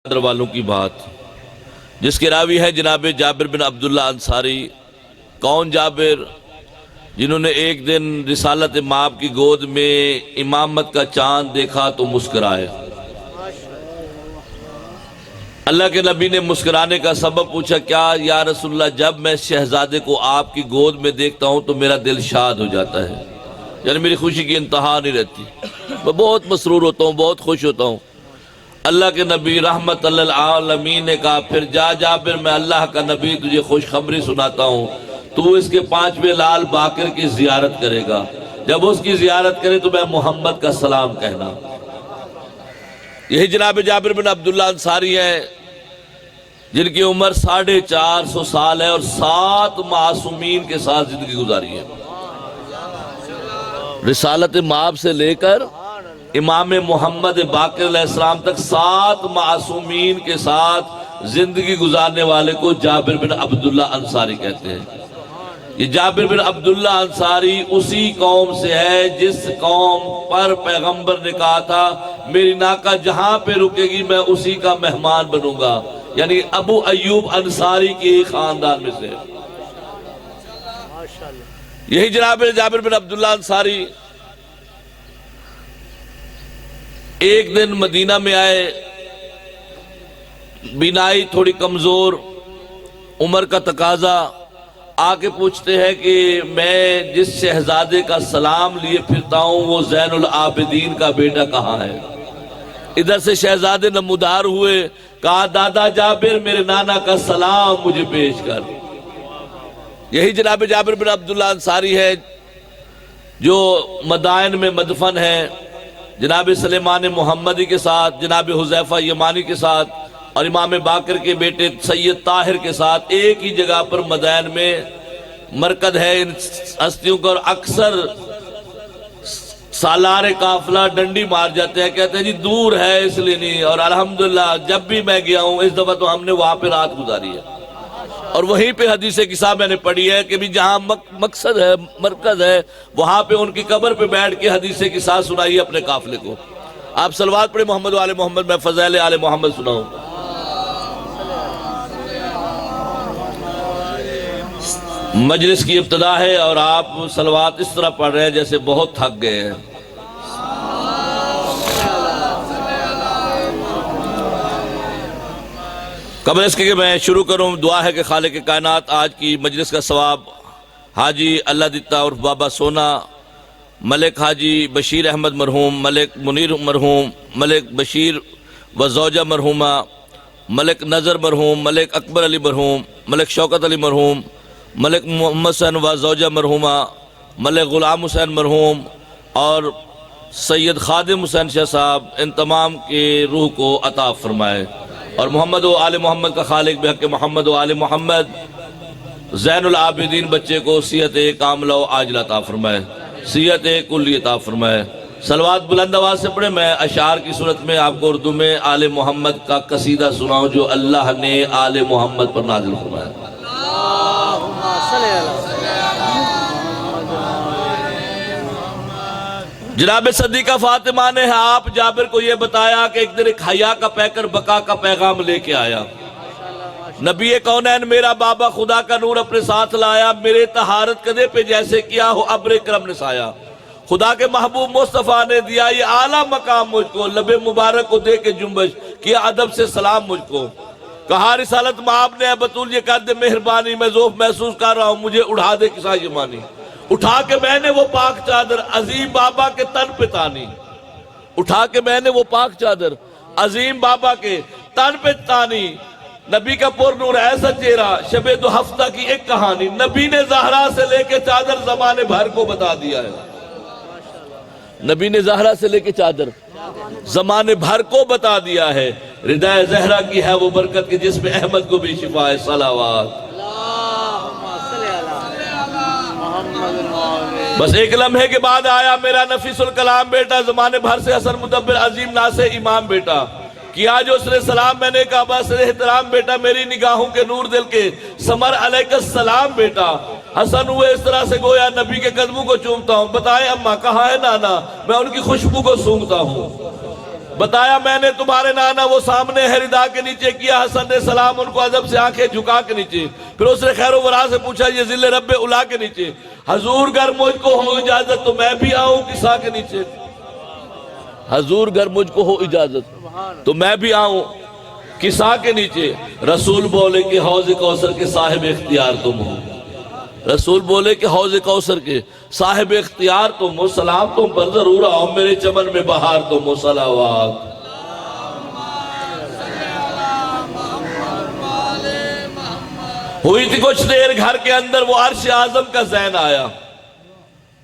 والوں کی بات جس کے راوی ہے جناب جابر بن عبداللہ انصاری۔ کون جابر؟ جنہوں نے ایک دن رسالت مآب کی گود میں امامت کا چاند دیکھا تو مسکرائے۔ اللہ کے نبی نے مسکرانے کا سبب پوچھا، کیا یا رسول اللہ جب میں شہزادے کو آپ کی گود میں دیکھتا ہوں تو میرا دل شاد ہو جاتا ہے، یعنی میری خوشی کی انتہا نہیں رہتی، میں بہت مسرور ہوتا ہوں، بہت خوش ہوتا ہوں۔ اللہ کے نبی رحمت للعالمین نے کہا، پھر جا جابر، میں اللہ کا نبی تجھے خوشخبری سناتا ہوں، تو اس کے 5ویں لال باقر کی زیارت کرے گا، جب اس کی زیارت کرے تو میں محمد کا سلام کہنا۔ یہی جناب جابر بن عبداللہ انصاری ہے جن کی عمر 450 سال ہے اور 7 معصومین کے ساتھ زندگی گزاری ہے۔ رسالت مآب سے لے کر امام محمد باقر علیہ السلام تک 7 معصومین کے ساتھ زندگی گزارنے والے کو جابر بن عبداللہ انصاری کہتے ہیں۔ یہ جابر بن عبداللہ انصاری اسی قوم سے ہے جس قوم پر پیغمبر نے کہا تھا میری ناکہ جہاں پہ رکے گی میں اسی کا مہمان بنوں گا، یعنی ابو ایوب انصاری کے خاندان میں سے۔ یہی جناب جابر بن عبداللہ انصاری ایک دن مدینہ میں آئے، بینائی تھوڑی کمزور، عمر کا تقاضا، آ کے پوچھتے ہیں کہ میں جس شہزادے کا سلام لیے پھرتا ہوں وہ زین العابدین کا بیٹا کہاں ہے؟ ادھر سے شہزادے نمودار ہوئے، کہا دادا جابر میرے نانا کا سلام مجھے پیش کر۔ یہی جناب جابر بن عبداللہ انصاری ہے جو مدائن میں مدفن ہے جناب سلیمان محمدی کے ساتھ، جناب حذیفہ یمانی کے ساتھ اور امام باقر کے بیٹے سید طاہر کے ساتھ ایک ہی جگہ پر مدائن میں مرکز ہے ان ہستیوں کا، اور اکثر سالار قافلہ ڈنڈی مار جاتے ہیں، کہتے ہیں جی دور ہے اس لیے نہیں، اور الحمدللہ جب بھی میں گیا ہوں اس دفعہ تو ہم نے وہاں پہ رات گزاری ہے، اور وہیں پہ حدیث قصہ میں نے پڑھی ہے کہ بھی جہاں مقصد ہے، مرکز ہے، وہاں پہ ان کی قبر پہ بیٹھ کے حدیث قصہ سنائی اپنے قافلے کو۔ آپ صلوات پڑھیں محمد و آل محمد، میں فضائل آل محمد سناؤں۔ مجلس کی ابتدا ہے اور آپ صلوات اس طرح پڑھ رہے ہیں جیسے بہت تھک گئے ہیں۔ قبل اس کے کہ میں شروع کروں، دعا ہے کہ خالق کائنات آج کی مجلس کا ثواب حاجی اللہ دتا عرف بابا سونا، ملک حاجی بشیر احمد مرحوم، ملک منیر مرحوم، ملک بشیر و زوجہ مرحومہ، ملک نظر مرحوم، ملک اکبر علی مرحوم، ملک شوکت علی مرحوم، ملک محمد حسین و زوجہ مرحومہ، ملک غلام حسین مرحوم اور سید خادم حسین شاہ صاحب، ان تمام کے روح کو عطا فرمائے، اور محمد و آل محمد کا خالق بحق محمد و آل محمد زین العابدین بچے کو صحت کاملہ و عاجلہ عطا فرمائے، صحت کلی عطا فرمائے۔ صلوات بلند آواز سے پڑھیں۔ میں اشعار کی صورت میں آپ کو اردو میں آل محمد کا قصیدہ سناؤں جو اللہ نے آل محمد پر نازل فرمایا۔ جناب صدیقہ فاطمہ نے آپ جابر کو یہ بتایا کہ ایک دن ایک حیا کا پیکر بقا کا پیغام لے کے آیا، نبی کونین میرا بابا خدا کا نور اپنے ساتھ لایا، میرے طہارت کدے پہ جیسے کیا ہو ابر کرم نے سایا، خدا کے محبوب مصطفیٰ نے دیا یہ اعلیٰ مقام مجھ کو، لب مبارک کو دے کے جنبش کیا ادب سے سلام مجھ کو، کہا رسالت مآب نے بطول یہ کر دے مہربانی، میں ذوف محسوس کر رہا ہوں مجھے اڑا دے کسا یمانی، اٹھا کے میں نے وہ پاک چادر عظیم بابا کے تن پہ تانی، اٹھا کے میں نے وہ پاک چادر عظیم بابا کے تن پہ تانی، نبی کا پر نور ایسا چہرہ شب دو ہفتہ کی ایک کہانی، نبی نے زہرا سے لے کے چادر زمانے بھر کو بتا دیا ہے، نبی نے زہرا سے لے کے چادر زمانے بھر کو بتا دیا ہے، ردائے زہرا کی ہے وہ برکت کی جس میں احمد کو بھی شفا ہے، صلوات۔ بس ایک لمحے کے بعد آیا میرا نفیس الکلام بیٹا، زمانے بھر سے حسن مدبر عظیم ناصر امام بیٹا، کیا جو اس نے سلام میں نے کہا بس احترام بیٹا، میری نگاہوں کے نور دل کے سمر علیہ السلام بیٹا، حسن ہوئے اس طرح سے گویا نبی کے قدموں کو چومتا ہوں، بتائیں اماں کہاں ہے نانا، میں ان کی خوشبو کو سونگتا ہوں، بتایا میں نے تمہارے نانا وہ سامنے ہے ردا کے نیچے کیا، حسن نے سلام ان کو ادب سے آنکھیں جھکا کے نیچے، پھر اس نے خیر و برا سے پوچھا یہ ذل رب الا کے نیچے، حضور گر مجھ کو ہو اجازت تو میں بھی آؤں کسا کے نیچے، حضور گر مجھ کو ہو اجازت تو میں بھی آؤں کسا کے نیچے۔ رسول بولے کہ حوض کوثر کے صاحب اختیار تم ہو، رسول بولے کہ حوض کوثر کے صاحب اختیار تم ہو، سلام تم پر ضرور آؤ، میرے چمن میں بہار تم ہو، صلوات۔ ہوئی تھی کچھ دیر گھر کے اندر وہ عرش اعظم کا زین آیا،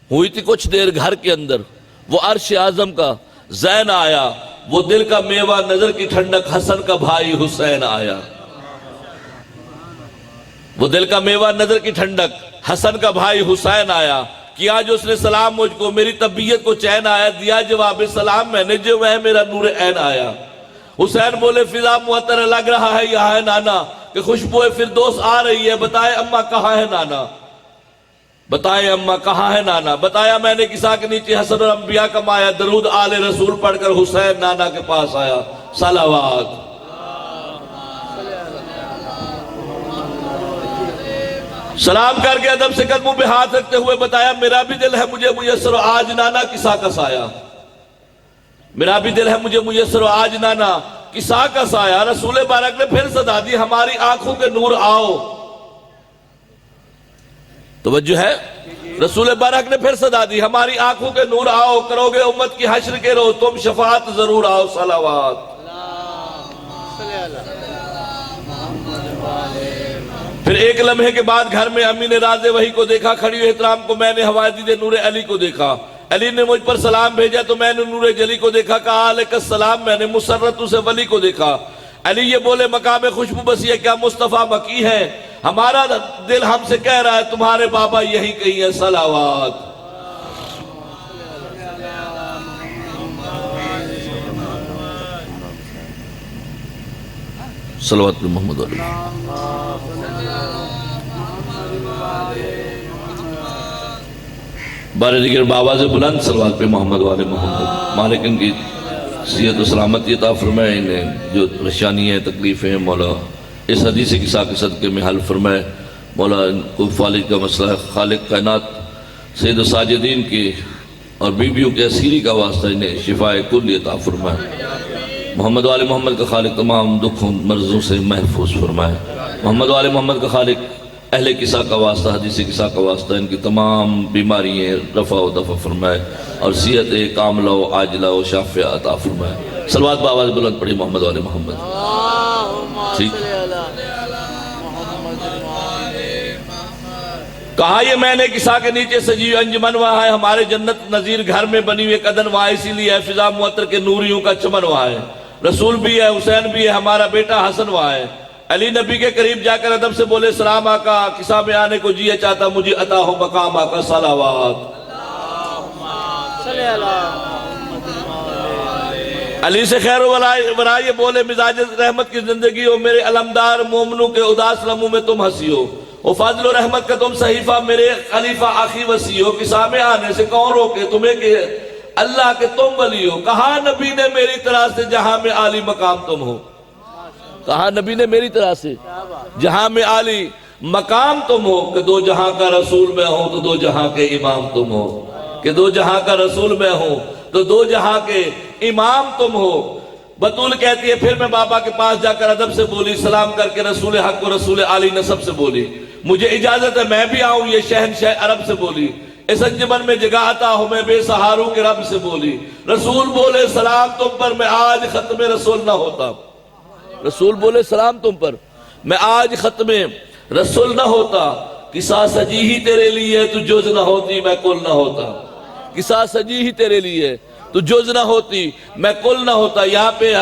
ہوئی تھی کچھ دیر گھر کے اندر وہ عرش اعظم کا زین آیا، وہ دل کا میوہ نظر کی ٹھنڈک حسن کا بھائی حسین آیا، وہ دل کا میوہ نظر کی ٹھنڈک حسن کا بھائی حسین آیا، کیا جو اس نے سلام مجھ کو میری طبیعت کو چین آیا، دیا جواب سلام میں نے جو وہ میرا نور عین آیا۔ حسین بولے فضا معطر لگ رہا ہے یہاں ہے نانا، کہ خوشبو فردوس آ رہی ہے، بتائے اماں کہاں ہے نانا، بتائے اماں کہاں ہے نانا، بتایا میں نے کسا کے نیچے حسن اور انبیاء کا مایا، درود آل رسول پڑھ کر حسین نانا کے پاس آیا، صلوات۔ سلام کر کے ادب سے قدموں پہ ہاتھ رکھتے ہوئے بتایا میرا بھی دل ہے مجھے میسر و آج نانا کسا کا سایہ، میرا بھی دل ہے مجھے میسر و آج نانا کسا کا سایہ۔ رسول بارک نے پھر صدا دی ہماری آنکھوں کے نور آؤ، توجہ ہے، رسول بارک نے پھر صدا دی ہماری آنکھوں کے نور آؤ، کرو گے امت کی حشر کے روز تم شفاعت ضرور آؤ، صلوات۔ پھر ایک لمحے کے بعد گھر میں امی نے راز وحی کو دیکھا، کھڑی ہوئے احترام کو میں نے ہوائے دیدے نور علی کو دیکھا، علی نے مجھ پر سلام بھیجا تو میں نے نور جلی کو دیکھا، کہا علیکہ السلام، میں نے مسرت سے ولی کو دیکھا، علی یہ بولے مقام خوشبو بسی ہے کیا مصطفیٰ مکی ہے، ہمارا دل ہم سے کہہ رہا ہے تمہارے بابا یہی کہیں ہے، صلوات۔ صلوات محمد علیہ بارے دیگر بابا سے بلند صلوات پہ محمد والے محمد، مالک ان کی صحت و سلامتی عطا فرمائے، انہیں جو پریشانی ہے تکلیفیں ہیں مولا اس حدیث قصہ کے صدقے میں حل فرمائے، مولا ان کو فالج کا مسئلہ خالق کائنات سید و ساجدین کی اور بیویوں کے اسیری کا واسطہ انہیں شفائے کل عطا فرمائے، محمد والے محمد کا خالق تمام دکھوں مرضوں سے محفوظ فرمائے، محمد والے محمد کا خالق اہل قصہ کا واسطہ حدیث قصہ کا واسطہ ان کی تمام بیماریاں رفع و دفع فرمائے اور صحت کاملہ و عاجلہ و شافیہ عطا فرمائے۔ صلوات بآواز بلند پڑھی محمد والے محمد۔ ٹھیک کہا یہ میں نے قصہ کے نیچے سجی انجمن وہاں ہے، ہمارے جنت نظیر گھر میں بنی ہوئے قدن وہاں، اسی لیے ہے فضا معطر کے نوریوں کا چمن وہاں ہے، رسول بھی ہے حسین بھی ہے ہمارا بیٹا حسن وہاں ہے۔ علی نبی کے قریب جا کر ادب سے بولے سلام آقا، قصہ میں آنے کو جی چاہتا مجھے عطا ہو مقام آقا، صلوات۔ علی سے خیر و برائے بولے مزاج رحمت کی زندگی ہو، میرے علمدار مومنوں کے اداس لمحوں میں تم ہنسی ہو، وہ فضل و رحمت کا تم صحیفہ میرے خلیفہ آخی وسیع ہو، قصہ میں آنے سے کون روکے تمہیں کہ اللہ کے تم ولی ہو، کہا نبی نے میری طرح سے جہاں میں عالی مقام تم ہو، کہا نبی نے میری طرح سے جہاں میں عالی مقام تم ہو، کہ دو جہاں کا رسول میں ہوں تو دو جہاں کے امام تم ہو، کہ دو جہاں کا رسول میں ہوں تو دو جہاں کے امام تم ہو۔ بطول کہتی ہے پھر میں بابا کے پاس جا کر ادب سے بولی، سلام کر کے رسول حق و رسول عالی نسب سے بولی، مجھے اجازت ہے میں بھی آؤں، یہ شہنشاہ عرب سے بولی، اس انجمن میں جگہ آتا ہوں میں بے سہاروں کے رب سے بولی، رسول بولے سلام تم پر میں آج ختم رسول نہ ہوتا، رسول بولے سلام تم پر میں آج ختم رسول نہ ہوتا، قصہ سجی ہی تیرے لیے تو جز نہ ہوتی میں کل نہ ہوتا، قصہ سجی ہی تیرے لیے تو جز نہ ہوتی میں کل نہ ہوتا۔ یہاں پہ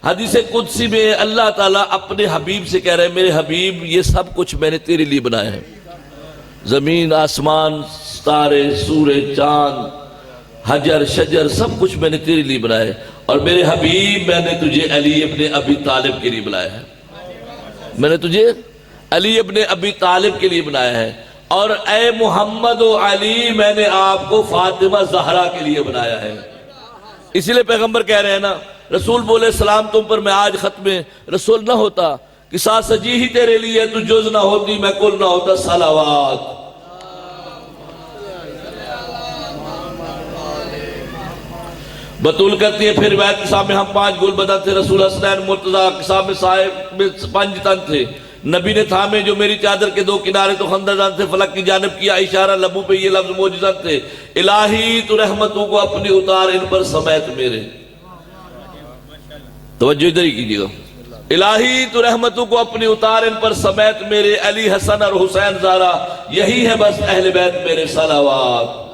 حدیث قدسی میں اللہ تعالیٰ اپنے حبیب سے کہہ رہے ہیں میرے حبیب یہ سب کچھ میں نے تیرے لیے بنایا ہے، زمین آسمان ستارے سورج چاند حجر شجر سب کچھ میں نے تیرے لیے بنایا ہے، اور میرے حبیب میں نے تجھے علی ابن ابی طالب کے لیے بنایا ہے، میں نے تجھے علی ابن ابی طالب کے لیے بنایا ہے، اور اے محمد و علی میں نے آپ کو فاطمہ زہرا کے لیے بنایا ہے، اسی لئے پیغمبر کہہ رہے ہیں نا، رسول بولے سلام تم پر میں آج ختم رسول نہ ہوتا کہ ساتھ سجی ہی تیرے لیے، تو جز نہ ہوتی میں کل نہ ہوتا صلوات۔ بطول کرتی ہے پھر روایت کے سامنے ہم 5 گل بدن تھے، رسول حسنین مرتضیٰ کے سامنے صاحب 5 تن تھے، نبی نے تھامے جو میری چادر کے 2 کنارے تو خندران تھے، فلک کی جانب کیا اشارہ، لبوں پہ یہ لفظ موجزن تھے، الہی تو رحمتوں کو اپنی اتار ان پر سمیت میرے۔ توجہ ادھر ہی کیجئے گا، الہی تو رحمتوں کو اپنی اتار ان پر سمیت میرے، علی حسن اور حسین زارا یہی ہے بس اہل بیت میرے، صلوات۔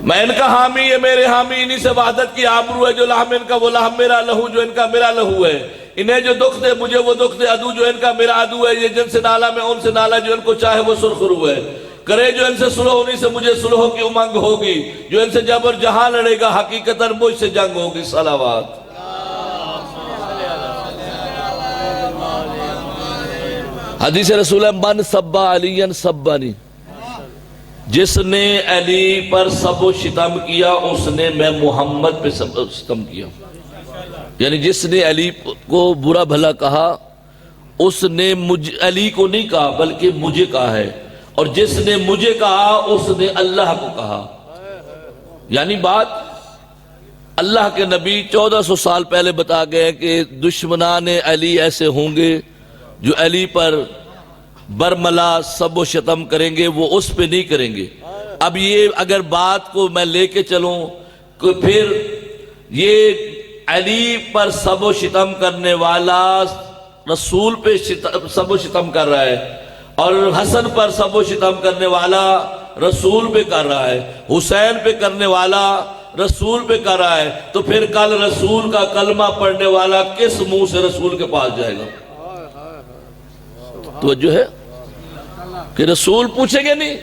میں ان کا حامی ہے میرے حامی، انہی سے وحدت کی آبرو ہے، جو لحم ان کا وہ لحم میرا، لہو جو ان کا میرا لہو ہے، انہیں جو دکھ دے مجھے وہ دکھ دے، عدو جو ان کا میرا عدو ہے، یہ جن سے نالا میں ان سے نالا، جو ان کو چاہے وہ سرخرو ہے، کرے جو ان سے صلح انہی سے مجھے صلح کی امنگ ہوگی، جو ان سے جبر جہاں لڑے گا حقیقتاً مجھ سے جنگ ہوگی، صلوات۔ حدیث رسول من سبا علیاً سبانی، جس نے علی پر سب و شتم کیا اس نے میں محمد پہ سب و شتم کیا، یعنی جس نے علی کو برا بھلا کہا اس نے علی کو نہیں کہا بلکہ مجھے کہا ہے، اور جس نے مجھے کہا اس نے اللہ کو کہا۔ یعنی بات اللہ کے نبی 1400 سال پہلے بتا گئے کہ دشمنان علی ایسے ہوں گے جو علی پر برملا سب و شتم کریں گے، وہ اس پہ نہیں کریں گے۔ اب یہ اگر بات کو میں لے کے چلوں کہ پھر یہ علی پر سب و شتم کرنے والا رسول پہ سب و شتم کر رہا ہے، اور حسن پر سب و شتم کرنے والا رسول پہ کر رہا ہے، حسین پہ کرنے والا رسول پہ کر رہا ہے، تو پھر کل رسول کا کلمہ پڑھنے والا کس منہ سے رسول کے پاس جائے گا؟ توجہ ہے کہ رسول پوچھیں گے نہیں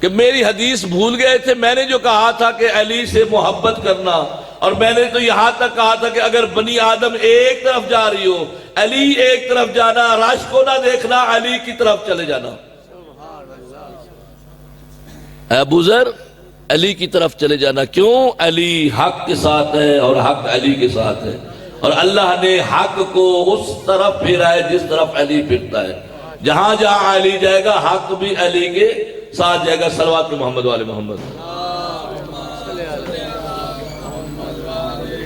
کہ میری حدیث بھول گئے تھے، میں نے جو کہا تھا کہ علی سے محبت کرنا، اور میں نے تو یہاں تک کہا تھا کہ اگر بنی آدم ایک طرف جا رہی ہو، علی ایک طرف جانا، رش کو نہ دیکھنا، علی کی طرف چلے جانا۔ ابو ذر علی کی طرف چلے جانا، کیوں؟ علی حق کے ساتھ ہے اور حق علی کے ساتھ ہے، اور اللہ نے حق کو اس طرف پھیرا ہے جس طرف علی پھرتا ہے، جہاں جہاں علی جائے گا حق بھی علی کے ساتھ جائے گا۔ صلوات محمد والے محمد۔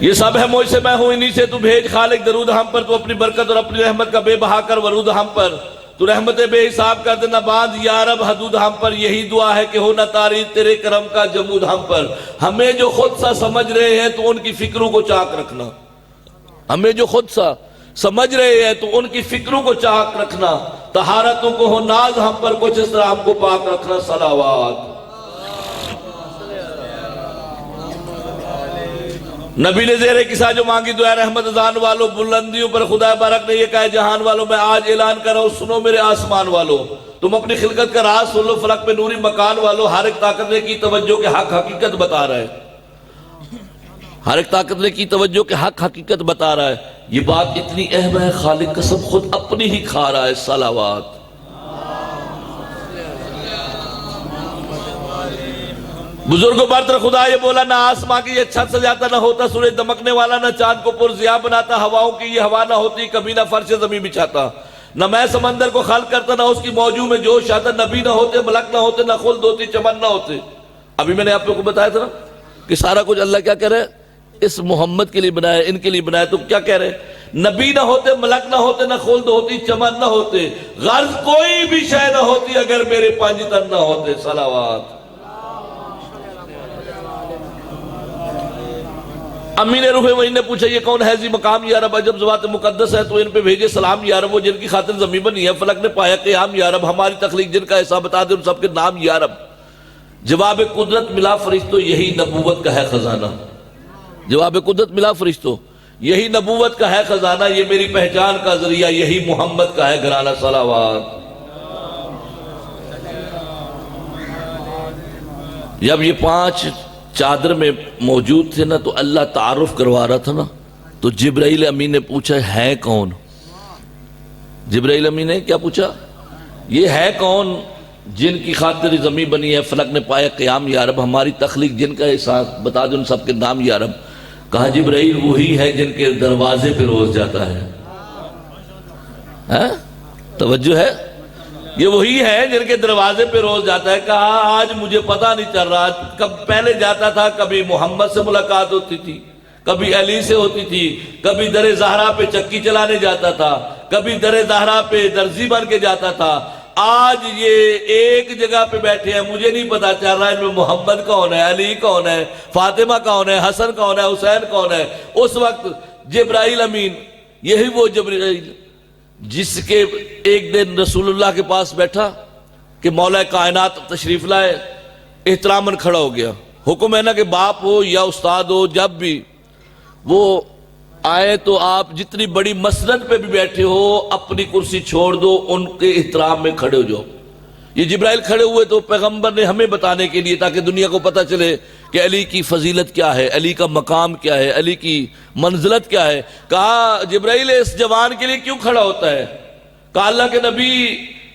یہ سب ہے مجھ سے میں ہوں انہی سے تو بھیج، خالق درود ہم پر، تو اپنی برکت اور اپنی رحمت کا بے بہا کر ورود ہم پر، تو رحمت بے حساب کر دینا باندھ یا رب حدود ہم پر، یہی دعا ہے کہ ہو نہ تاری تیرے کرم کا جمود ہم پر۔ ہمیں جو خود سا سمجھ رہے ہیں تو ان کی فکروں کو چاک رکھنا، ہمیں جو خود سا سمجھ رہے ہیں تو ان کی فکروں کو چاک رکھنا، طہارتوں کو ہو ناز ہم پر، کچھ اس طرح ہم کو پاک رکھنا۔ صلوات۔ نبی نے زیر قصہ جو مانگی دعا رحمت ازان والو، بلندیوں پر خدا بارک نے یہ کہا جہان والو، میں آج اعلان کر رہا ہوں سنو میرے آسمان والو، تم اپنی خلقت کا راز سن لو، فلک پہ نوری مکان والو، ہر ایک طاقت نے کی توجہ کہ حق حقیقت بتا رہا ہے، ہر ایک طاقت نے کی توجہ کہ حق حقیقت بتا رہا ہے۔ یہ بات اتنی اہم ہے خالق قسم خود اپنی ہی کھا رہا ہے۔ صلوات۔ بزرگوں برتر خدا یہ بولا، نہ آسمان کی یہ چھت سجاتا، نہ ہوتا سورج دمکنے والا، نہ چاند کو پر ضیاء بناتا، ہواؤں کی یہ ہوا نہ ہوتی کبھی، نہ فرش زمین بچھاتا، نہ میں سمندر کو خلق کرتا، نہ اس کی موجوں میں جوش آتا، نبی نہ ہوتے، ملک نہ ہوتے، نہ خلد ہوتی، چمن نہ ہوتے۔ ابھی میں نے آپ کو بتایا تھا نا کہ سارا کچھ اللہ کیا کہہ رہے ہیں؟ اس محمد کے لیے بنایا، ان کے لیے بنایا، تو کیا کہہ رہے ہیں؟ نبی نہ ہوتے، ملک نہ ہوتے، نہ خلد ہوتی، چمن نہ ہوتے، غرض کوئی بھی شے نہ ہوتی اگر میرے 5 تن نہ ہوتے۔ صلوات۔ امی نے روح وہی نے پوچھا یہ کون ہے زی مقام یا رب، عجب ذوات مقدس ہے تو ان پہ بھیجے سلام یا رب، وہ جن کی خاطر زمین بنی ہے، فلک نے پایا قیام یا رب، ہماری تخلیق جن کا حصہ بتا دے ان سب کے نام یا رب۔ جواب قدرت ملا فرشتوں، یہی نبوت کا ہے خزانہ۔ جواب قدرت ملا فرشتوں، یہی نبوت کا ہے خزانہ، یہ میری پہچان کا ذریعہ، یہی محمد کا ہے گھرانہ۔ صلوات۔ جب یہ 5 چادر میں موجود تھے نا تو اللہ تعارف کروا رہا تھا نا، تو جبرائیل امین نے پوچھا ہے کون؟ جبرائیل امین نے کیا پوچھا؟ یہ ہے کون جن کی خاطر زمین بنی ہے فلک نے پایا قیام یا رب، ہماری تخلیق جن کا احساس بتا دیں ان سب کے نام یا رب۔ کہا جبرائیل وہی ہے جن کے دروازے پہ روز جاتا ہے۔ توجہ ہے، یہ وہی ہے جن کے دروازے پہ روز جاتا ہے۔ کہا آج مجھے پتہ نہیں چل رہا، کب پہلے جاتا تھا کبھی محمد سے ملاقات ہوتی تھی، کبھی علی سے ہوتی تھی، کبھی در زہرا پہ چکی چلانے جاتا تھا، کبھی در زہرا پہ درزی بن کے جاتا تھا۔ آج یہ ایک جگہ پہ بیٹھے ہیں، مجھے نہیں پتا چل رہا ہے میں محمد کون ہے، علی کون ہے، فاطمہ کون ہے، حسن کون ہے، حسین کون ہے۔ اس وقت جبرائیل امین، یہی وہ جبرائیل جس کے ایک دن رسول اللہ کے پاس بیٹھا کہ مولا کائنات تشریف لائے، احتراماً کھڑا ہو گیا۔ حکم ہے نا کہ باپ ہو یا استاد ہو، جب بھی وہ آئے تو آپ جتنی بڑی مسند پہ بھی بیٹھے ہو اپنی کرسی چھوڑ دو، ان کے احترام میں کھڑے ہو جاؤ۔ یہ جبرائیل کھڑے ہوئے تو پیغمبر نے ہمیں بتانے کے لیے تاکہ دنیا کو پتہ چلے کہ علی کی فضیلت کیا ہے، علی کا مقام کیا ہے، علی کی منزلت کیا ہے۔ کہا جبرائیل اس جوان کے لیے کیوں کھڑا ہوتا ہے؟ کہا اللہ کے نبی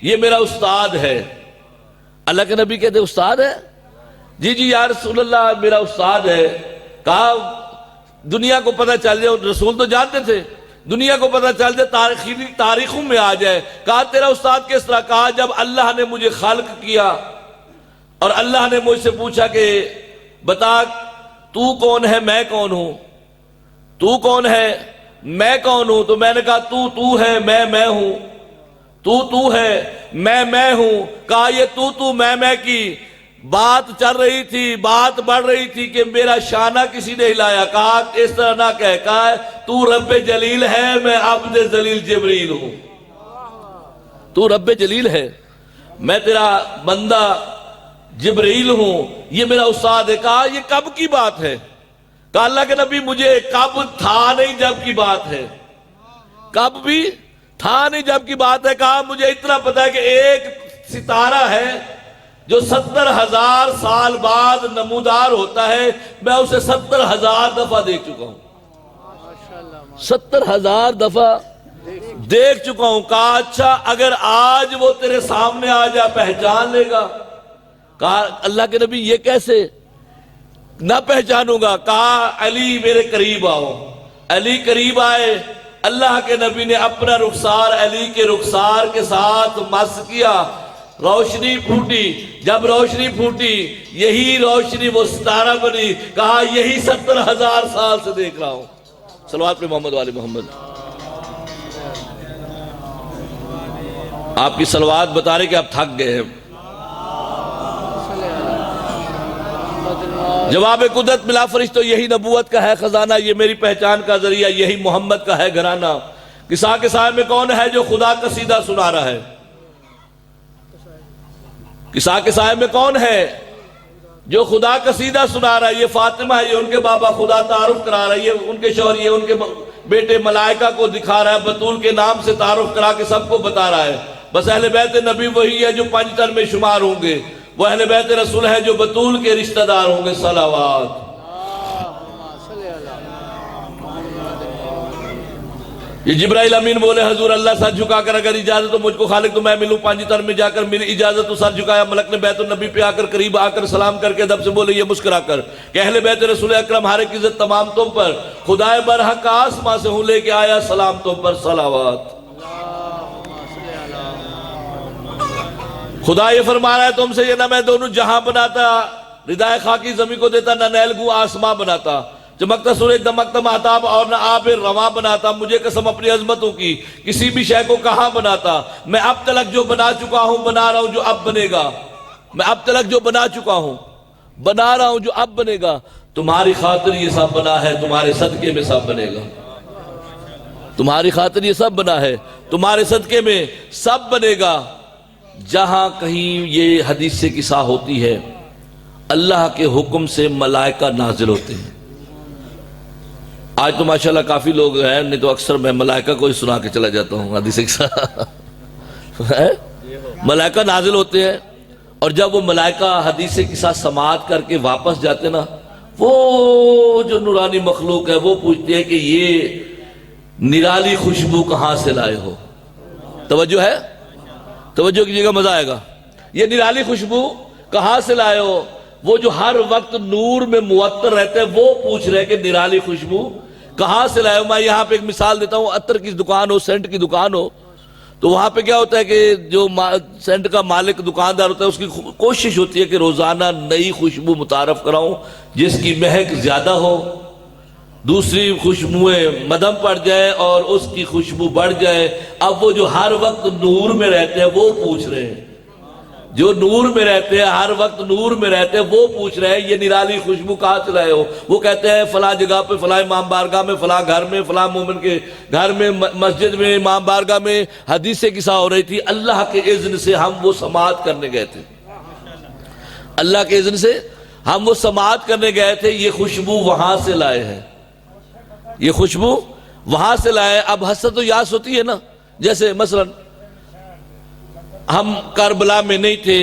یہ میرا استاد ہے۔ اللہ کے نبی کہتے استاد ہے؟ جی جی یا رسول اللہ میرا استاد ہے۔ کہا دنیا کو پتہ چل جائے، رسول تو جانتے تھے، دنیا کو پتہ چل جائے، تاریخوں میں آ جائے۔ کہا تیرا استاد کس طرح؟ کہا جب اللہ نے مجھے خلق کیا اور اللہ نے مجھ سے پوچھا کہ بتا تو کون ہے میں کون ہوں، تو کون ہے میں کون ہوں، تو میں نے کہا تو ہے میں ہوں، تو ہے میں ہوں۔ کہا یہ تو میں کی بات چل رہی تھی، بات بڑھ رہی تھی کہ میرا شانہ کسی نے ہلایا۔ کہا اس طرح نہ کہہ، کہا تو رب جلیل ہے میں عبد ذلیل جبریل ہوں۔ تو رب جلیل ہے، میں تیرا بندہ جبریل ہوں، یہ میرا استاد ہے۔ کہا یہ کب کی بات ہے؟ کہا اللہ کے نبی مجھے کب تھا نہیں جب کی بات ہے، کب بھی تھا نہیں جب کی بات ہے۔ کہا مجھے اتنا پتا ہے کہ ایک ستارہ ہے جو 70,000 سال بعد نمودار ہوتا ہے، میں اسے 70,000 دفعہ دیکھ چکا ہوں، 70,000 دفعہ دیکھ چکا ہوں۔ کہا اچھا اگر آج وہ تیرے سامنے آ جا پہچان لے گا؟ کہا اللہ کے نبی یہ کیسے نہ پہچانوں گا؟ کہا علی میرے قریب آؤ۔ علی قریب آئے، اللہ کے نبی نے اپنا رخسار علی کے رخسار کے ساتھ مس کیا، روشنی پھوٹی۔ جب روشنی پھوٹی یہی روشنی وہ ستارہ بنی۔ کہا یہی 70,000 سال سے دیکھ رہا ہوں۔ صلوات پہ محمد والے محمد۔ آپ کی صلوات بتا رہے کہ آپ تھک گئے ہیں۔ جواب قدرت ملا فرشتوں، یہی نبوت کا ہے خزانہ، یہ میری پہچان کا ذریعہ، یہی محمد کا ہے گھرانہ۔ قصہ کے سائے میں کون ہے جو خدا کا قصیدہ سنا رہا ہے؟ قصہ کے سائے میں کون ہے جو خدا کا قصیدہ سنا رہا ہے؟ یہ فاطمہ ہے، یہ ان کے بابا خدا تعارف کرا رہا ہے، یہ ان کے شوہر، یہ ان کے بیٹے ملائکہ کو دکھا رہا ہے، بطول کے نام سے تعارف کرا کے سب کو بتا رہا ہے۔ بس اہل بیت نبی وہی ہے جو 5 تن میں شمار ہوں گے، وہ اہل بیت رسول ہے جو بطول کے رشتہ دار ہوں گے۔ صلوات۔ یہ جبرائیل امین بولے حضور اللہ سر جھکا کر اگر اجازت تو مجھ کو خالق تو میں ملوں 5 تن میں جا کر، میری اجازت تو سر جھکایا۔ ملک نے بیت النبی پہ آ کر قریب آ کر سلام کر کے ادب سے بولے یہ مسکرا کر کہ اہل بیت رسول اکرم ہر ایک عزت تمام تم پر، خدائے برحق آسماں سے ہوں لے کے آیا سلام تم پر۔ صلوات۔ خدا یہ فرما رہا ہے تم سے، یہ نہ میں دونوں جہاں بناتا، ردائے خاکی زمین کو دیتا، نہ نیل گو آسماں بناتا، چمکتا سورج دمکتا مہتاب اور نہ آب رواں بناتا۔ مجھے قسم اپنی عظمتوں کی کسی بھی شے کو کہاں بناتا، میں اب تلک جو بنا چکا ہوں بنا رہا ہوں جو اب بنے گا، میں اب تلک جو بنا چکا ہوں بنا رہا ہوں جو اب بنے گا۔ تمہاری خاطر یہ سب بنا ہے، تمہارے صدقے میں سب بنے گا۔ تمہاری خاطر یہ سب بنا ہے، تمہارے صدقے میں سب بنے گا۔ جہاں کہیں یہ حدیث سے قصہ ہوتی ہے، اللہ کے حکم سے ملائکہ نازل ہوتے ہیں۔ آج تو ماشاءاللہ کافی لوگ ہیں، نہیں تو اکثر میں ملائکہ کو ہی سنا کے چلا جاتا ہوں حدیث سے قصہ۔ ملائکہ نازل ہوتے ہیں، اور جب وہ ملائکہ حدیث سے قصہ سماعت کر کے واپس جاتے نا، وہ جو نورانی مخلوق ہے وہ پوچھتے ہیں کہ یہ نرالی خوشبو کہاں سے لائے ہو؟ توجہ ہے؟ توجہ کیجیے گا، مزہ آئے گا۔ یہ نرالی خوشبو کہاں سے لائے ہو؟ وہ جو ہر وقت نور میں معطر رہتے ہیں وہ پوچھ رہے کہ نرالی خوشبو کہاں سے لائے ہو؟ میں یہاں پہ ایک مثال دیتا ہوں، عطر کی دکان ہو، سینٹ کی دکان ہو، تو وہاں پہ کیا ہوتا ہے کہ جو سینٹ کا مالک دکاندار ہوتا ہے اس کی کوشش ہوتی ہے کہ روزانہ نئی خوشبو متعارف کراؤں جس کی مہک زیادہ ہو، دوسری خوشبوئیں مدھم پڑ جائے اور اس کی خوشبو بڑھ جائے۔ اب وہ جو ہر وقت نور میں رہتے ہیں وہ پوچھ رہے ہیں، جو نور میں رہتے ہیں، ہر وقت نور میں رہتے ہیں، وہ پوچھ رہے ہیں یہ نرالی خوشبو کہاں سے لائے ہو؟ وہ کہتے ہیں فلاں جگہ پہ، فلاں امام بارگاہ میں، فلاں گھر میں، فلاں مومن کے گھر میں، مسجد میں، امام بارگاہ میں حدیث قصہ ہو رہی تھی، اللہ کے اذن سے ہم وہ سماعت کرنے گئے تھے، اللہ کے اذن سے ہم وہ سماعت کرنے گئے تھے، یہ خوشبو وہاں سے لائے ہیں، یہ خوشبو وہاں سے لائے۔ اب حسرت و یاس ہوتی ہے نا، جیسے مثلا ہم کربلا میں نہیں تھے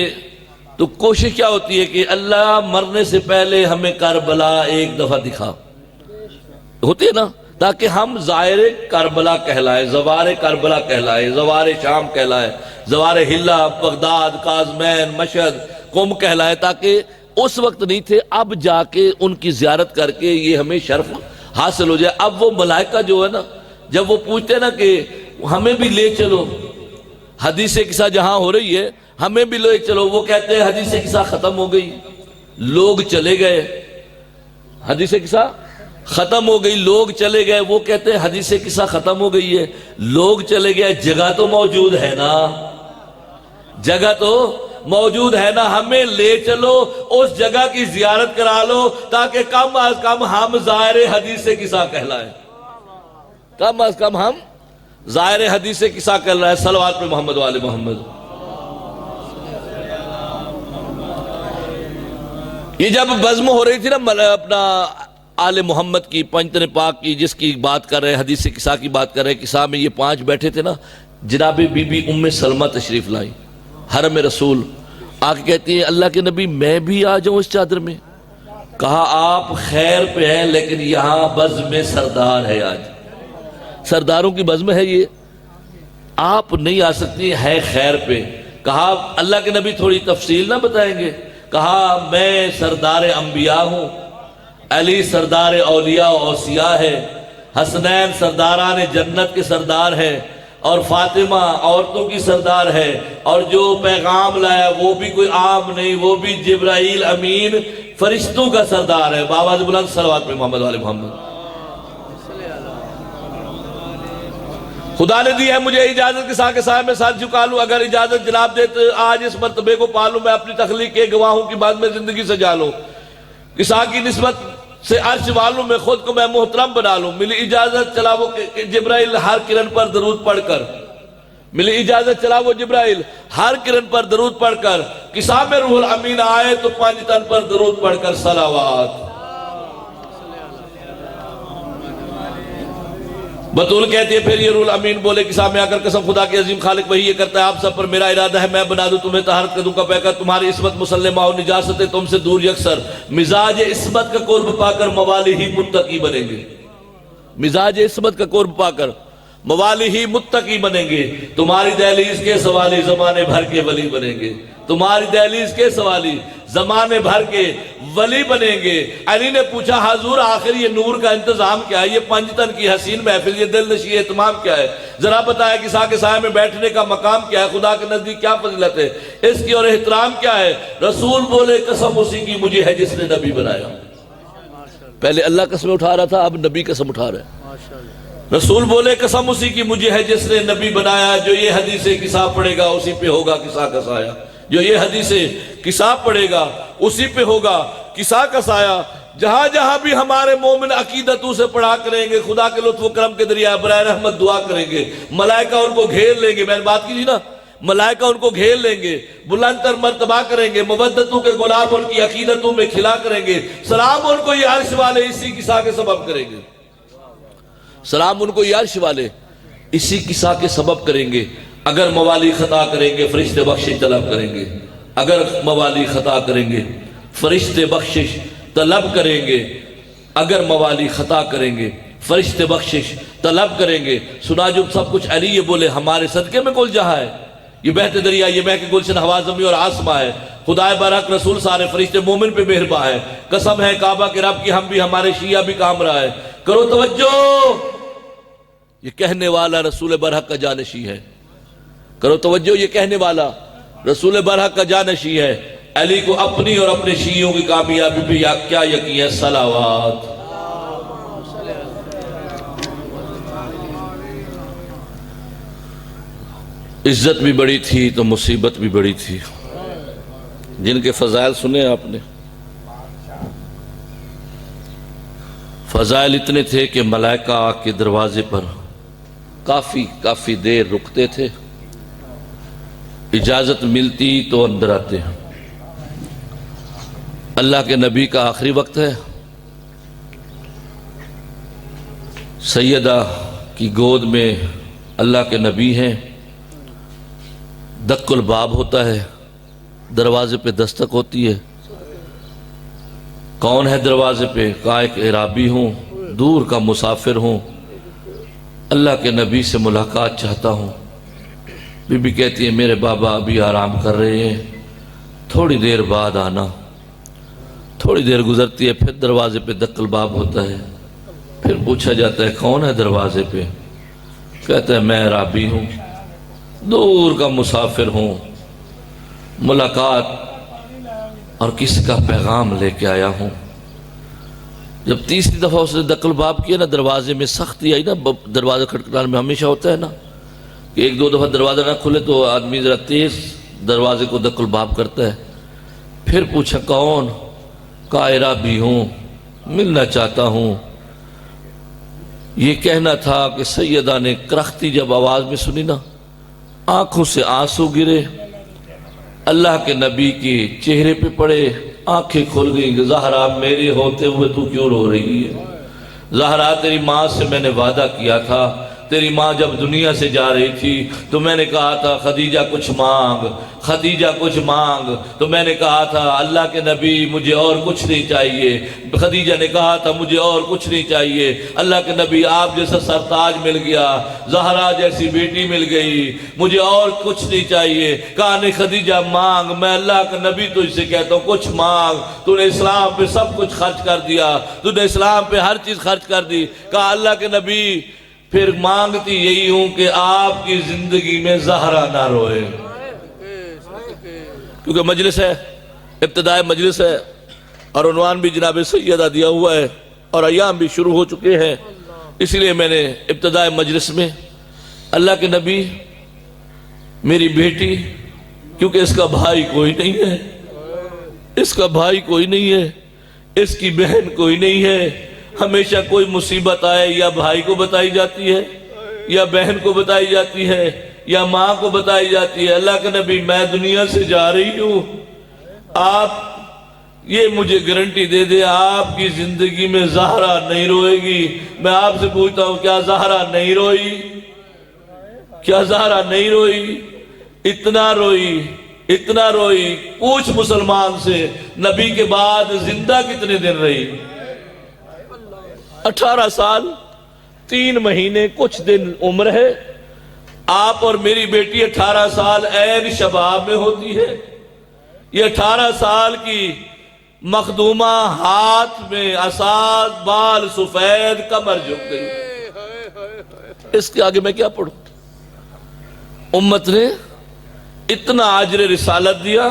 تو کوشش کیا ہوتی ہے کہ اللہ مرنے سے پہلے ہمیں کربلا ایک دفعہ دکھا، ہوتی ہے نا، تاکہ ہم زائر کربلا کہلائے، زوار کربلا کہلائے، زوار شام کہلائے، زوار ہلہ، بغداد، کاظمین، مشہد، قم کہلائے، تاکہ اس وقت نہیں تھے، اب جا کے ان کی زیارت کر کے یہ ہمیں شرف حاصل ہو جائے۔ اب وہ ملائکہ جو ہے نا، جب وہ پوچھتے ہیں نا کہ ہمیں بھی لے چلو، حدیث قصہ جہاں ہو رہی ہے ہمیں بھی لے چلو، وہ کہتے ہیں حدیث قصہ ختم ہو گئی، لوگ چلے گئے، حدیث قصہ ختم ہو گئی، لوگ چلے گئے، وہ کہتے ہیں حدیث قصہ ختم ہو گئی ہے، لوگ چلے گئے، جگہ تو موجود ہے نا، جگہ تو موجود ہے نا، ہمیں لے چلو، اس جگہ کی زیارت کرا لو تاکہ کم از کم ہم زائر حدیث قصہ کہلائیں، کم از کم ہم زائر حدیث قصہ کہلائیں۔ صلوات پہ محمد و آل محمد۔ یہ جب بزم ہو رہی تھی نا اپنا آل محمد کی، پنجتن پاک کی، جس کی بات کر رہے ہیں، حدیث قصہ کی بات کر رہے ہیں، قصہ میں یہ 5 بیٹھے تھے نا، جناب بی بی ام سلمہ تشریف لائی حرم رسول، آ کے کہتی ہیں اللہ کے نبی میں بھی آ جاؤں اس چادر میں؟ کہا آپ خیر پہ ہیں لیکن یہاں بزم سردار ہے، آج سرداروں کی بزم ہے، یہ آپ نہیں آ سکتی، ہے خیر پہ۔ کہا اللہ کے نبی تھوڑی تفصیل نہ بتائیں گے؟ کہا میں سردار انبیاء ہوں، علی سردار اولیاء و اوصیاء ہے، حسنین سرداران جنت کے سردار ہیں، اور فاطمہ عورتوں کی سردار ہے، اور جو پیغام لایا وہ بھی کوئی عام نہیں، وہ بھی جبرائیل امین فرشتوں کا سردار ہے۔ بابا بلند صلوات پہ محمد والے محمد۔ خدا نے دی ہے مجھے اجازت کے ساتھ سائے میں ساتھ جھکا لوں، اگر اجازت جناب دے تو آج اس مرتبے کو پالوں، میں اپنی تخلیق کے گواہوں کی بات میں زندگی سجا لوں، قصہ کی نسبت سے عرش والوں میں خود کو میں محترم بنا لوں۔ ملی اجازت چلا وہ جبرائیل ہر کرن پر درود پڑھ کر، ملی اجازت چلا وہ جبرائیل ہر کرن پر درود پڑھ کر، قصہ میں روح الامین آئے تو 5 تن پر درود پڑھ کر صلوات۔ بطول کہتی ہے پھر یہ روح الامین بولے قصہ میں آ کر قسم خدا کے عظیم خالق وہی یہ کرتا ہے آپ سب پر میرا ارادہ ہے میں بنا دوں تمہیں طہارت کا دوں کا پیکر، تمہاری عصمت مسلمہ و نجاست تم سے دور یکسر، مزاج عصمت کا قرب پا کر موالی ہی متقی بنیں گے، مزاج عصمت کا قرب پا کر موالی ہی متقی بنیں گے، تمہاری دہلیز کے سوالی زمانے بھر کے ولی بنیں گے، تمہاری دہلیز کے سوالی زمانے بھر کے ولی بنیں گے۔ علی نے پوچھا حضور آخر یہ نور کا انتظام کیا ہے، یہ 5 تن کی حسین محفل، یہ دل نشی اہتمام کیا ہے، ذرا بتایا قصہ کے سائے میں بیٹھنے کا مقام کیا ہے، خدا کے نزدیک کیا فضیلت ہے، اس کی اور احترام کیا ہے؟ رسول بولے قسم اسی کی مجھے ہے جس نے نبی بنایا۔ پہلے اللہ قسم اٹھا رہا تھا، اب نبی قسم اٹھا رہا ہے۔ رسول بولے قسم اسی کی مجھے ہے جس نے نبی بنایا، جو یہ حدیث قصہ پڑھے گا اسی پہ ہوگا قصہ کا سایہ، جو یہ حدیث قصہ پڑھے گا اسی پہ ہوگا قصہ کا سایہ۔ جہاں جہاں بھی ہمارے مومن عقیدتوں سے پڑھا کریں گے، خدا کے لطف و کرم کے ذریعہ برائے رحمت دعا کریں گے، ملائکہ ان کو گھیر لیں گے، میں نے بات کی تھی نا، ملائکہ ان کو گھیر لیں گے، بلند تر مرتبہ کریں گے، مودتوں کے گلاب ان کی عقیدتوں میں کھلا کریں گے، سلام ان کو یہ عرش والے اسی قصہ کے سبب کریں گے، سلام ان کو یہ عرش والے اسی قصہ کے سبب کریں گے۔ اگر موالی خطا کریں گے فرشتے بخشش طلب کریں گے، اگر موالی خطا کریں گے فرشتے بخشش طلب کریں گے، اگر موالی خطا کریں گے فرشتے بخشش طلب کریں گے۔ سنا جو سب کچھ علی یہ بولے ہمارے صدقے میں کل جہاں ہے، یہ بہتے دریا، یہ بہ کے گلشن ہوا زمین اور آسماں ہے، خدا برحق رسول سارے فرشتے مومن پہ مہرباں ہے، قسم ہے کعبہ کے رب کی ہم بھی ہمارے شیعہ بھی کام رہا ہے۔ کرو توجہ، یہ کہنے والا رسول برحق کا جانشی ہے۔ کرو توجہ، یہ کہنے والا رسول برحق کا جانشی ہے۔ علی کو اپنی اور اپنے شیعوں کی کامیابی پہ کیا یقین ہے؟ صلوات۔ عزت بھی بڑی تھی تو مصیبت بھی بڑی تھی۔ جن کے فضائل سنے آپ نے، فضائل اتنے تھے کہ ملائکہ آگ کے دروازے پر کافی دیر رکتے تھے، اجازت ملتی تو اندر آتے۔ اللہ کے نبی کا آخری وقت ہے، سیدہ کی گود میں اللہ کے نبی ہیں، دق الباب ہوتا ہے، دروازے پہ دستک ہوتی ہے۔ کون ہے دروازے پہ؟ کہا ایک اعرابی ہوں، دور کا مسافر ہوں، اللہ کے نبی سے ملاقات چاہتا ہوں۔ بی بی کہتی ہے میرے بابا ابھی آرام کر رہے ہیں، تھوڑی دیر بعد آنا۔ تھوڑی دیر گزرتی ہے، پھر دروازے پہ دق الباب ہوتا ہے، پھر پوچھا جاتا ہے کون ہے دروازے پہ؟ کہتا ہے میں اعرابی ہوں، دور کا مسافر ہوں، ملاقات اور کسی کا پیغام لے کے آیا ہوں۔ جب تیسری دفعہ اس نے دق الباب کیا نا، دروازے میں سختی آئی نا، دروازہ کھٹکھٹانے میں ہمیشہ ہوتا ہے نا کہ ایک دو دفعہ دروازہ نہ کھلے تو آدمی ذرا تیز دروازے کو دق الباب کرتا ہے۔ پھر پوچھا کون؟ کہا اعرابی ہوں، ملنا چاہتا ہوں۔ یہ کہنا تھا کہ سیدہ نے کرختی جب آواز میں سنی نا، آنکھوں سے آنسو گرے، اللہ کے نبی کے چہرے پہ پڑے، آنکھیں کھل گئیں کہ زہرا میرے ہوتے ہوئے تو کیوں رو رہی ہے؟ زہرا تیری ماں سے میں نے وعدہ کیا تھا، تیری ماں جب دنیا سے جا رہی تھی تو میں نے کہا تھا خدیجہ کچھ مانگ، خدیجہ کچھ مانگ، تو میں نے کہا تھا اللہ کے نبی مجھے اور کچھ نہیں چاہیے۔ خدیجہ نے کہا تھا مجھے اور کچھ نہیں چاہیے، اللہ کے نبی آپ جیسا سرتاج مل گیا، زہرا جیسی بیٹی مل گئی، مجھے اور کچھ نہیں چاہیے۔ کہا نہیں خدیجہ مانگ، میں اللہ کا نبی تجھ سے کہتا ہوں کچھ مانگ، تو نے اسلام پہ سب کچھ خرچ کر دیا، تو نے اسلام پہ ہر چیز خرچ کر دی۔ کہا اللہ کے نبی پھر مانگتی یہی ہوں کہ آپ کی زندگی میں زہرا نہ روئے، کیونکہ مجلس ہے، ابتدائی مجلس ہے اور عنوان بھی جناب سیدہ دیا ہوا ہے اور ایام بھی شروع ہو چکے ہیں، اس لیے میں نے ابتدائی مجلس میں اللہ کے نبی میری بیٹی، کیونکہ اس کا بھائی کوئی نہیں ہے، اس کا بھائی کوئی نہیں ہے، اس کی بہن کوئی نہیں ہے، ہمیشہ کوئی مصیبت آئے یا بھائی کو بتائی جاتی ہے یا بہن کو بتائی جاتی ہے یا ماں کو بتائی جاتی ہے۔ اللہ کے نبی میں دنیا سے جا رہی ہوں، آپ یہ مجھے گارنٹی دے دے آپ کی زندگی میں زہرا نہیں روئے گی۔ میں آپ سے پوچھتا ہوں کیا زہرا نہیں روئی؟ کیا زہرا نہیں روئی؟ اتنا روئی، اتنا روئی۔ پوچھ مسلمان سے نبی کے بعد زندہ کتنے دن رہی؟ 18 سال 3 مہینے کچھ دن عمر ہے۔ آپ اور میری بیٹی 18 سال عین شباب میں ہوتی ہے۔ یہ 18 سال کی مخدومہ ہاتھ میں اساد، بال سفید، کمر جھک گئی۔ اس کے آگے میں کیا پڑھوں؟ امت نے اتنا اجر رسالت دیا،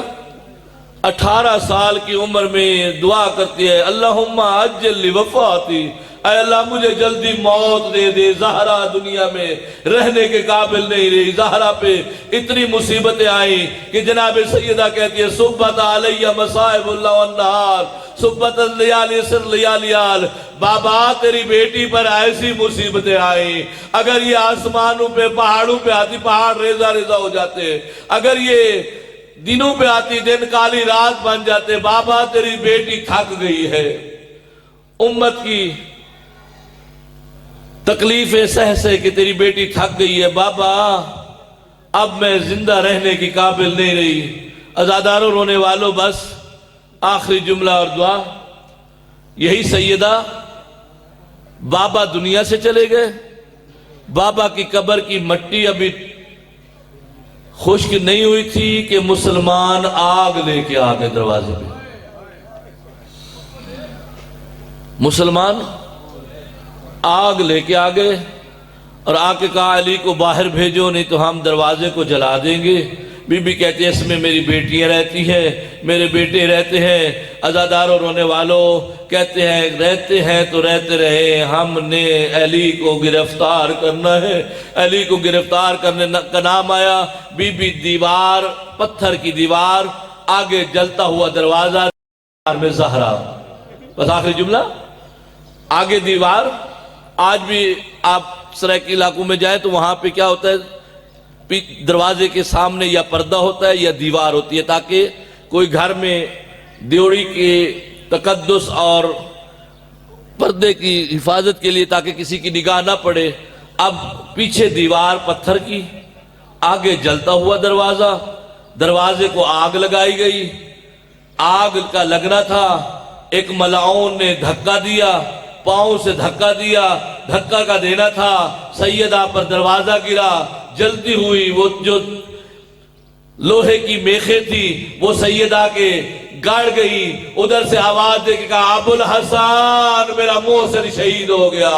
18 سال کی عمر میں دعا کرتی ہے اللہم عجل لوفاتی، اے اللہ مجھے جلدی موت دے دے، زہرا دنیا میں رہنے کے قابل نہیں رہی۔ زہرا پہ اتنی مصیبتیں آئیں کہ جناب سیدہ کہتی ہے صبت علیہ مصائب اللہ والنہار صبت لیالی سر لیالیال، بابا تیری بیٹی پر ایسی مصیبتیں آئیں، اگر یہ آسمانوں پہ پہاڑوں پہ آتی پہاڑ ریزہ ریزہ ہو جاتے، اگر یہ دنوں پہ آتی دن کالی رات بن جاتے۔ بابا تیری بیٹی تھک گئی ہے، امت کی تکلیفیں سہ سہ کہ تیری بیٹی تھک گئی ہے، بابا اب میں زندہ رہنے کی قابل نہیں رہی۔ عزاداروں رونے والوں بس آخری جملہ اور دعا، یہی سیدہ بابا دنیا سے چلے گئے، بابا کی قبر کی مٹی ابھی خشک نہیں ہوئی تھی کہ مسلمان آگ لے کے آ گئے دروازے پہ. مسلمان آگ لے کے آ گئے اور آ کے کہا علی کو باہر بھیجو نہیں تو ہم دروازے کو جلا دیں گے. بی بی کہتی ہے اس میں میری بیٹیاں رہتی ہیں، میرے بیٹے رہتے ہیں. عزادار اور رونے والوں کہتے ہیں رہتے ہیں تو رہتے رہے، ہم نے علی کو گرفتار کرنا ہے. علی کو گرفتار کرنے کا نام آیا. بی بی دیوار، پتھر کی دیوار، آگے جلتا ہوا دروازہ میں زہرا. بس آخری جملہ، آگے دیوار. آج بھی آپ سرائیکی علاقوں میں جائیں تو وہاں پہ کیا ہوتا ہے، دروازے کے سامنے یا پردہ ہوتا ہے یا دیوار ہوتی ہے تاکہ کوئی گھر میں دیوڑی کے تقدس اور پردے کی حفاظت کے لیے تاکہ کسی کی نگاہ نہ پڑے. اب پیچھے دیوار پتھر کی، آگے جلتا ہوا دروازہ. دروازے کو آگ لگائی گئی. آگ کا لگنا تھا، ایک ملعون نے دھکا دیا، پاؤں سے دھکا دیا. دھکا کا دینا تھا، سیدہ پر دروازہ گرا. جلتی ہوئی وہ جو لوہے کی میخیں تھی وہ سیدہ کے گاڑ گئی. ادھر سے آواز دے کے کہا ابو الحسن میرا محسن شہید ہو گیا،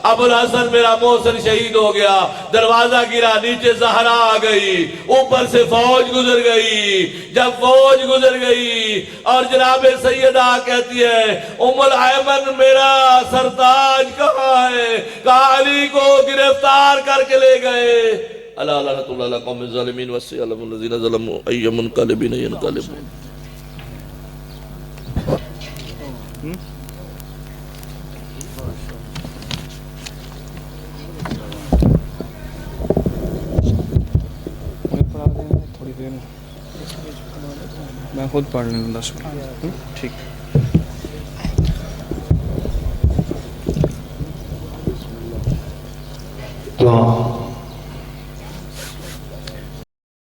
ابو الحسن میرا محسن شہید ہو گیا. دروازہ گرا، نیچے زہرا آ گئی، اوپر سے فوج گزر گئی. جب فوج گزر گئی اور جناب سیدہ کہتی ہے ام الایمن میرا سرتاج کہاں ہے؟ کہا علی کو گرفتار کر کے لے گئے. اللہ لعنت اللہ علی قوم الظالمین والسلام الذین ظلموا ای منقلبین ینقلبون. میں خود پڑھ لوں 10 منٹ. ٹھیک. دعا